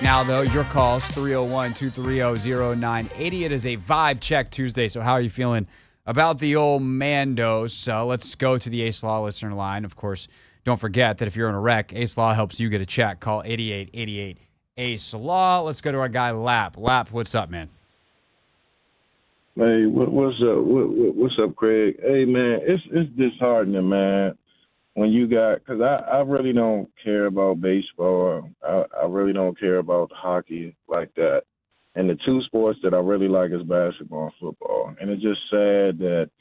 now, though. Your calls, 301-230-0980. It is a Vibe Check Tuesday, so how are you feeling about the old Mandos? Let's go to the Ace Law listener line. Of course, don't forget that if you're in a wreck, Ace Law helps you get a check. Call 8888 Ace Law. Let's go to our guy, Lap. Lap, what's up, man? Hey, what's up? What's up, Craig? Hey, man, it's disheartening, man, when you got, because I really don't care about baseball. I really don't care about hockey like that. And the two sports that I really like is basketball and football. And it's just sad that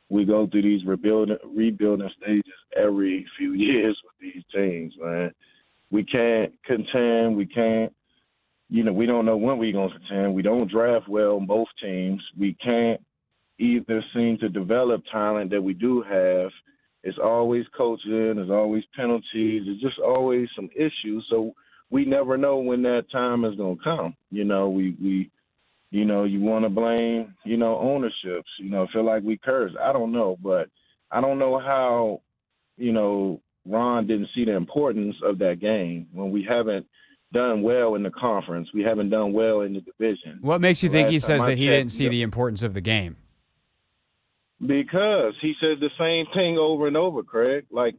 we go through these rebuilding stages every few years with these teams, man. We can't contend. We can't. We don't know when we're going to contend. We don't draft well on both teams. We can't either seem to develop talent that we do have. It's always coaching. There's always penalties. There's just always some issues. So we never know when that time is going to come. You want to blame, ownerships. Feel like we curse. I don't know. But I don't know how, Ron didn't see the importance of that game when we haven't done well in the conference. We haven't done well in the division. What makes you think he says that he didn't see the importance of the game? Because he says the same thing over and over, Craig. Whenever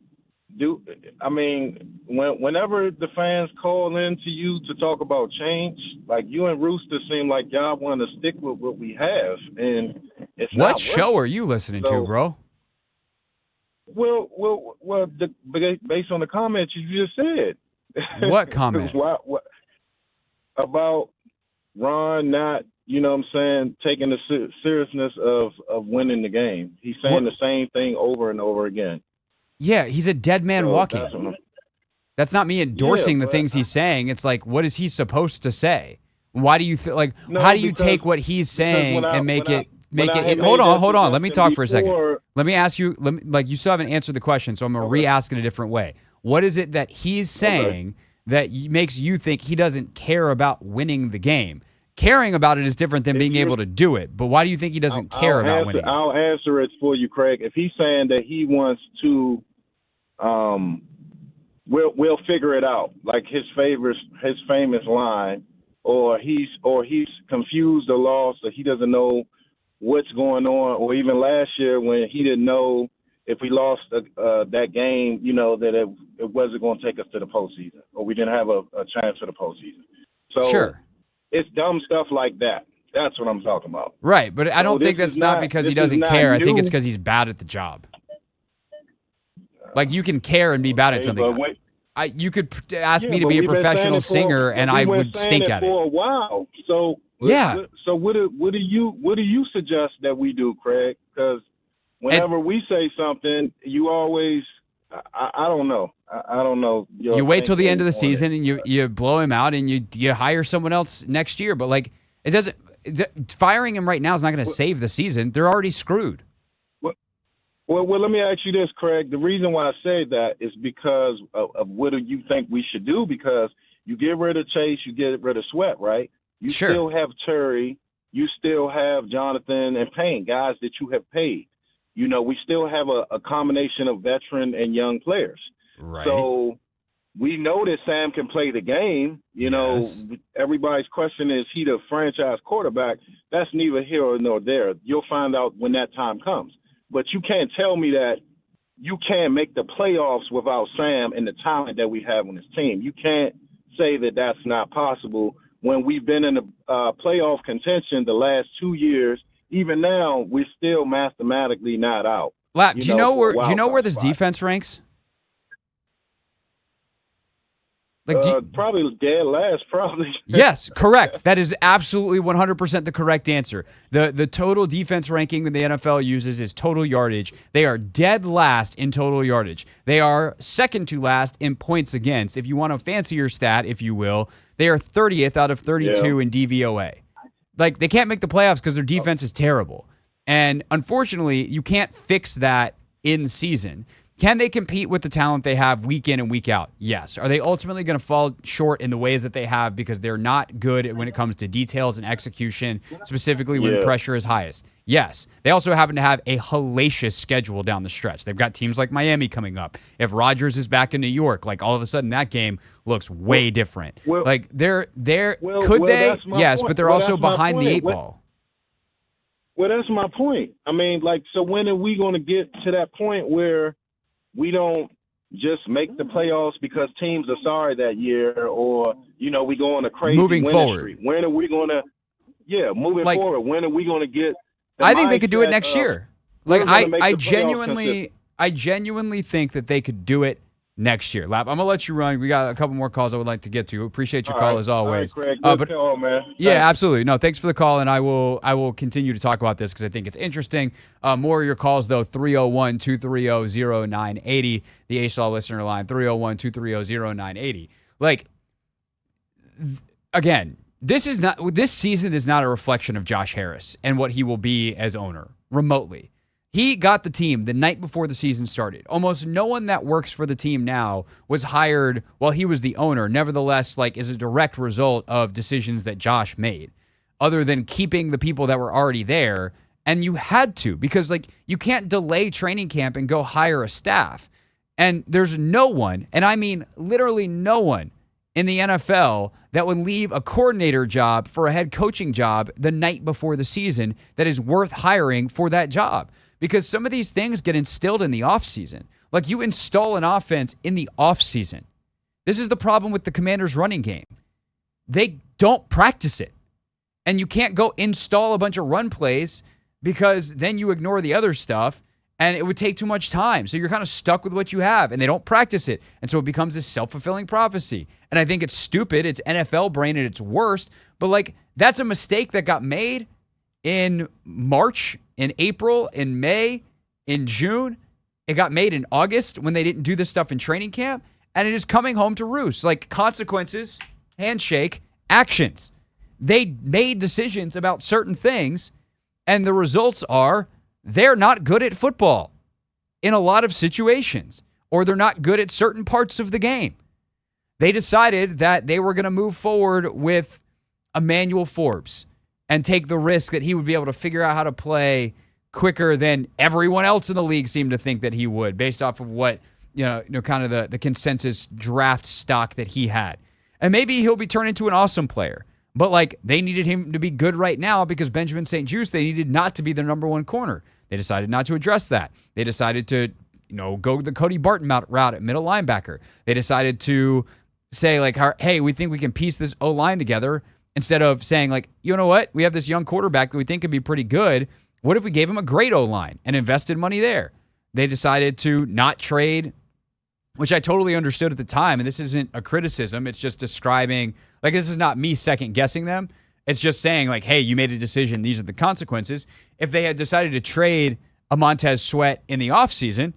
the fans call in to you to talk about change, like you and Rooster seem like y'all want to stick with what we have, and it's what not show working. are you listening to, bro? Well, based on the comments you just said. What comment? What about Ron not, taking the seriousness of winning the game? He's saying the same thing over and over again. Yeah, he's a dead man walking. That's not me endorsing the things he's saying. It's like, what is he supposed to say? Why do you feel like? How do you take what he's saying and make it? Hold on. Let me talk for a second. Let me ask you. You still haven't answered the question, so I'm gonna re-ask it a different way. What is it that he's saying that makes you think he doesn't care about winning the game? Caring about it is different than being able to do it. But why do you think he doesn't care about winning? I'll answer it for you, Craig. If he's saying that he wants to, we'll figure it out. Like his famous line, or he's confused or lost, or he doesn't know what's going on. Or even last year when he didn't know if we lost that game, that it wasn't going to take us to the postseason, or we didn't have a chance for the postseason. So sure. It's dumb stuff like that. That's what I'm talking about. Right, but I don't think that's not because he doesn't care. I think it's because he's bad at the job. Like, you can care and be bad at something. You could ask me to be a professional singer, and I would stink at it for a while. So yeah. So what do you suggest that we do, Craig? Because whenever we say something, you always, I don't know. I don't know. You wait till the end of the season and you blow him out and you hire someone else next year. But it doesn't. Firing him right now is not going to save the season. They're already screwed. Well, let me ask you this, Craig. The reason why I say that is because of what do you think we should do? Because you get rid of Chase, you get rid of Sweat, right? You still have Terry, you still have Jonathan and Payne, guys that you have paid. We still have a combination of veteran and young players. Right. So we know that Sam can play the game. Yes. Everybody's question is he the franchise quarterback? That's neither here nor there. You'll find out when that time comes. But you can't tell me that you can't make the playoffs without Sam and the talent that we have on his team. You can't say that that's not possible when we've been in the playoff contention the last 2 years. Even now, we're still mathematically not out. Lap, do you know where this defense ranks? Probably dead last, probably. Yes, correct. That is absolutely 100% the correct answer. The total defense ranking that the NFL uses is total yardage. They are dead last in total yardage. They are second to last in points against. If you want a fancier stat, if you will, they are 30th out of 32 in DVOA. They can't make the playoffs because their defense is terrible. And unfortunately, you can't fix that in season. Can they compete with the talent they have week in and week out? Yes. Are they ultimately going to fall short in the ways that they have because they're not good when it comes to details and execution, specifically when pressure is highest? Yes. They also happen to have a hellacious schedule down the stretch. They've got teams like Miami coming up. If Rodgers is back in New York, like all of a sudden that game looks way different. Like could they? Yes, but they're also behind the eight ball. Well, that's my point. I mean, like, so when are we going to get to that point where we don't just make the playoffs because teams are sorry that year, or, we go on a crazy moving forward streak? When are we going to moving forward, when are we going to get I think they could do it next year. Like I genuinely think that they could do it next year. Lap, I'm gonna let you run. We got a couple more calls I would like to get to. Appreciate your call as always. All right, Craig. Good call, man. Yeah, absolutely. No, thanks for the call, and I will continue to talk about this because I think it's interesting. More of your calls though. 301-230-0980. The A-Saw listener line. 301-230-0980. Like again, this season is not a reflection of Josh Harris and what he will be as owner remotely. He got the team the night before the season started. Almost no one that works for the team now was hired while he was the owner. Nevertheless, is a direct result of decisions that Josh made, other than keeping the people that were already there. And you had to, because you can't delay training camp and go hire a staff. And there's no one, and I mean literally no one in the NFL that would leave a coordinator job for a head coaching job the night before the season that is worth hiring for that job. Because some of these things get instilled in the offseason. Like you install an offense in the offseason. This is the problem with the Commanders' running game. They don't practice it. And you can't go install a bunch of run plays because then you ignore the other stuff and it would take too much time. So you're kind of stuck with what you have and they don't practice it. And so it becomes this self-fulfilling prophecy. And I think it's stupid. It's NFL brain at its worst. But that's a mistake that got made in March, in April, in May, in June. It got made in August when they didn't do this stuff in training camp. And it is coming home to roost. Consequences, handshake, actions. They made decisions about certain things, and the results are they're not good at football in a lot of situations, or they're not good at certain parts of the game. They decided that they were going to move forward with Emmanuel Forbes and take the risk that he would be able to figure out how to play quicker than everyone else in the league seemed to think that he would, based off of what, kind of the consensus draft stock that he had. And maybe he'll be turned into an awesome player. But they needed him to be good right now because Benjamin St-Juste, they needed not to be their number one corner. They decided not to address that. They decided to, go the Cody Barton route at middle linebacker. They decided to say hey, we think we can piece this O-line together. Instead of saying, you know what? We have this young quarterback that we think could be pretty good. What if we gave him a great O-line and invested money there? They decided to not trade, which I totally understood at the time. And this isn't a criticism. It's just describing, this is not me second-guessing them. It's just saying, hey, you made a decision. These are the consequences. If they had decided to trade a Montez Sweat in the offseason,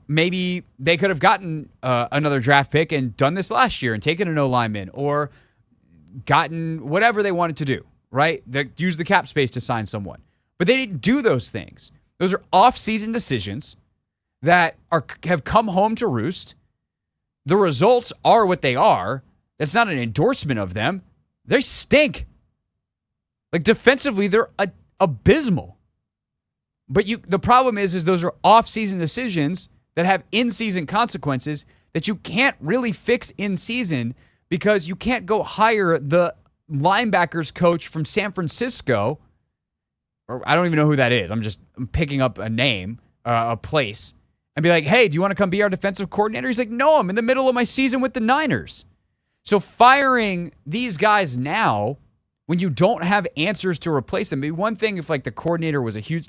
maybe they could have gotten another draft pick and done this last year and taken an O-lineman, or gotten whatever they wanted to do, right? They use the cap space to sign someone. But they didn't do those things. Those are off-season decisions that have come home to roost. The results are what they are. That's not an endorsement of them. They stink. Defensively, they're abysmal. But the problem is those are off-season decisions that have in-season consequences that you can't really fix in season, because you can't go hire the linebackers coach from San Francisco, or I don't even know who that is. I'm picking up a name, a place, and be like, hey, do you want to come be our defensive coordinator? He's like, no, I'm in the middle of my season with the Niners. So firing these guys now, when you don't have answers to replace them, it'd be one thing if the coordinator was a huge,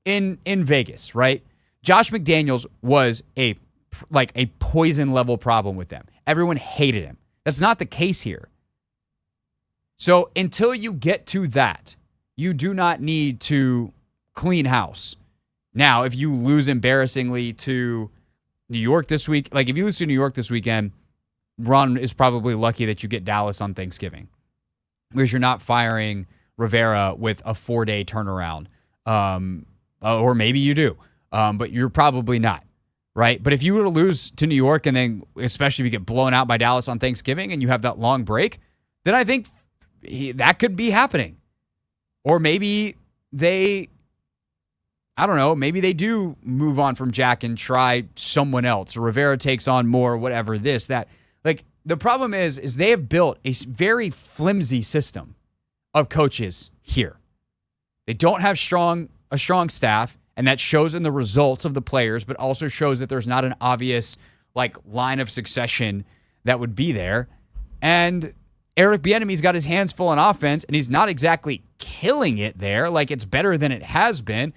in Vegas, right? Josh McDaniels was a poison level problem with them. Everyone hated him. That's not the case here. So until you get to that, you do not need to clean house. Now, if you lose embarrassingly to New York this week, if you lose to New York this weekend, Ron is probably lucky that you get Dallas on Thanksgiving, because you're not firing Rivera with a 4-day turnaround. Or maybe you do, but you're probably not. right? But if you were to lose to New York and then especially if you get blown out by Dallas on Thanksgiving and you have that long break, then I think that could be happening. Or maybe maybe they do move on from Jack and try someone else. Or Rivera takes on more, whatever, this, that. Like, the problem is they have built a very flimsy system of coaches here. They don't have a strong staff, and that shows in the results of the players, but also shows that there's not an obvious line of succession that would be there. And Eric Bieniemy's got his hands full on offense, and he's not exactly killing it there. It's better than it has been,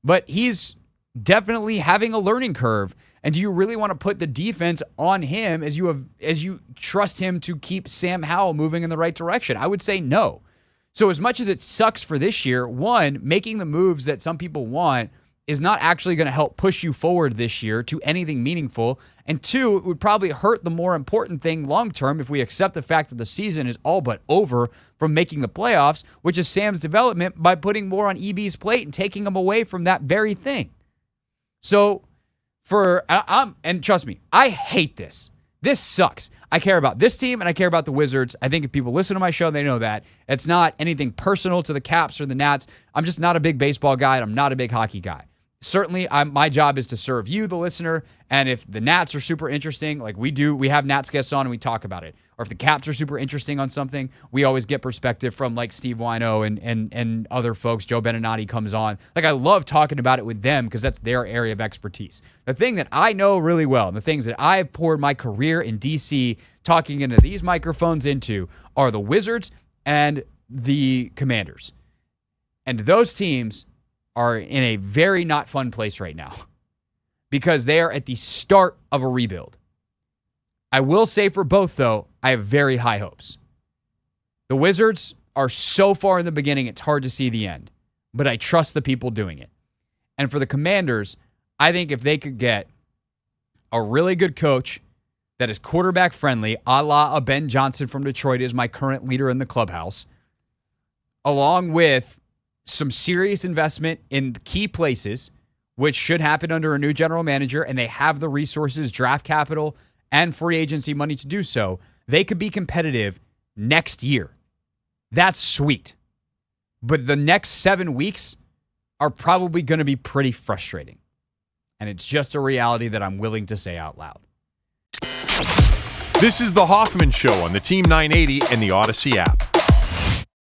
but he's definitely having a learning curve. And do you really want to put the defense on him as you trust him to keep Sam Howell moving in the right direction? I would say no. So as much as it sucks for this year, one, making the moves that some people want is not actually going to help push you forward this year to anything meaningful. And two, it would probably hurt the more important thing long-term if we accept the fact that the season is all but over from making the playoffs, which is Sam's development by putting more on EB's plate and taking him away from that very thing. So and trust me, I hate this. This sucks. I care about this team and I care about the Wizards. I think if people listen to my show, they know that. It's not anything personal to the Caps or the Nats. I'm just not a big baseball guy and I'm not a big hockey guy. Certainly, my job is to serve you, the listener, and if the Nats are super interesting, we have Nats guests on and we talk about it. Or if the Caps are super interesting on something, we always get perspective from Steve Wino and other folks. Joe Beninati comes on. I love talking about it with them because that's their area of expertise. The thing that I know really well and the things that I've poured my career in DC talking into these microphones into are the Wizards and the Commanders. And those teams are in a very not fun place right now because they are at the start of a rebuild. I will say for both, though, I have very high hopes. The Wizards are so far in the beginning, it's hard to see the end, but I trust the people doing it. And for the Commanders, I think if they could get a really good coach that is quarterback friendly, a la Ben Johnson from Detroit is my current leader in the clubhouse, along with some serious investment in key places, which should happen under a new general manager, and they have the resources, draft capital, and free agency money to do so, they could be competitive next year. That's sweet. But the next 7 weeks are probably going to be pretty frustrating. And it's just a reality that I'm willing to say out loud. This is the Hoffman Show on the Team 980 and the Odyssey app.